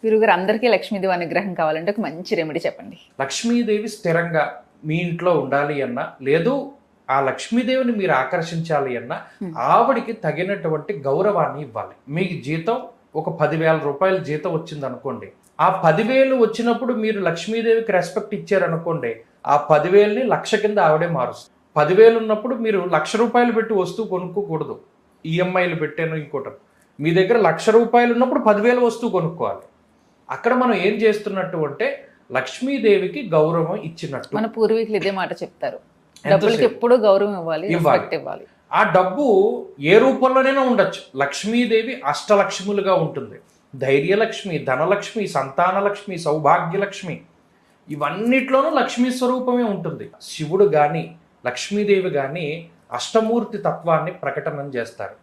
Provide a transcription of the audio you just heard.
గురుగారు, అందరికీ లక్ష్మీదేవి అనుగ్రహం కావాలంటే ఒక మంచి రెమెడీ చెప్పండి. లక్ష్మీదేవి స్థిరంగా మీ ఇంట్లో ఉండాలి అన్నా, లేదు ఆ లక్ష్మీదేవిని మీరు ఆకర్షించాలి అన్నా, ఆవిడికి తగినటువంటి గౌరవాన్ని ఇవ్వాలి. మీకు జీతం ఒక 10,000 రూపాయల జీతం వచ్చింది అనుకోండి, ఆ 10,000 వచ్చినప్పుడు మీరు లక్ష్మీదేవికి రెస్పెక్ట్ ఇచ్చారనుకోండి, ఆ 10,000ని 1,00,000 కింద ఆవిడే మారుస్తుంది. 10,000 ఉన్నప్పుడు మీరు 1,00,000 రూపాయలు పెట్టి వస్తువు కొనుక్కోకూడదు. ఈఎంఐలు పెట్టాను ఇంకోటి. మీ దగ్గర 1,00,000 రూపాయలు ఉన్నప్పుడు 10,000 వస్తువు కొనుక్కోవాలి. అక్కడ మనం ఏం చేస్తున్నట్టు అంటే లక్ష్మీదేవికి గౌరవం ఇచ్చినట్టు. మన పూర్వీకులు ఇదే మాట చెప్తారు, డబ్బులకి ఎప్పుడూ గౌరవం ఇవ్వాలి. ఆ డబ్బు ఏ రూపంలోనైనా ఉండొచ్చు. లక్ష్మీదేవి అష్టలక్ష్ములుగా ఉంటుంది. ధైర్యలక్ష్మి, ధనలక్ష్మి, సంతానలక్ష్మి, సౌభాగ్యలక్ష్మి, ఇవన్నిట్లోనూ లక్ష్మీ స్వరూపమే ఉంటుంది. శివుడు కానీ లక్ష్మీదేవి కానీ అష్టమూర్తి తత్వాన్ని ప్రకటన చేస్తారు.